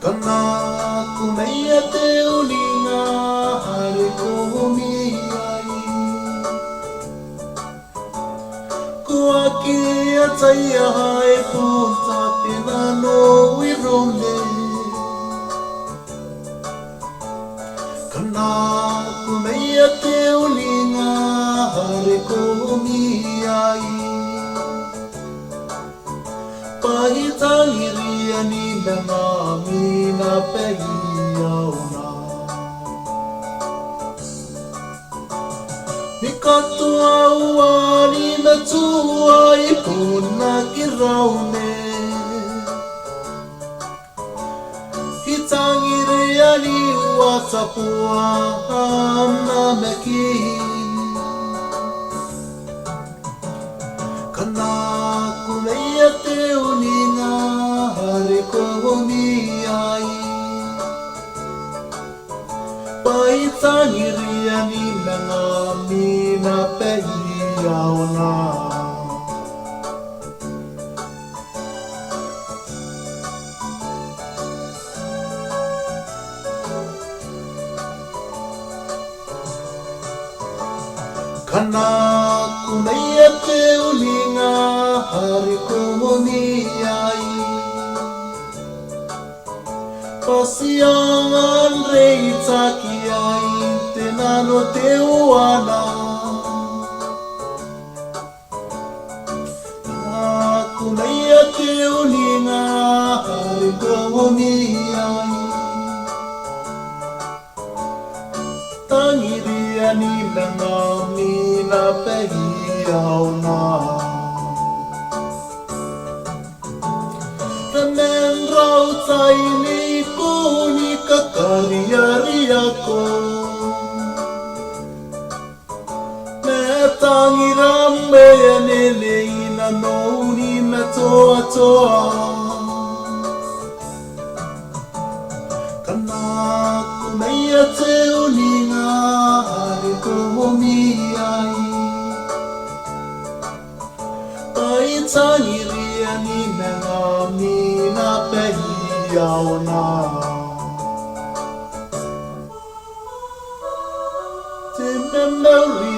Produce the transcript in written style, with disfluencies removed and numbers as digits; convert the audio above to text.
Kana kumeia te ulinga hare komiai Kua kia taia hae punta pena no wirome Kana kumeia te ulinga hare komiai Pahitangiri ani nanga mina pehia ona Nikatua uani na tua ipuna ki raune Hitangiri ani uatapua hamna mekin Kana kumeia te uninga hare komiai Paitangiri ani nanga mina pehia ona Kana kumeia te ulinga hare komiai Pasiangan rei taki ai te nano te uana Kumeia te ulinga hare komiai Tangiri ani nanga mina pehia ona Tanen rau tai ni kuni kakariari ako Me tangira me nele ina no ni me toa toa Kana kumeia te ulinga hare komiai Paitangiri ani nanga mina pehia ona Te memory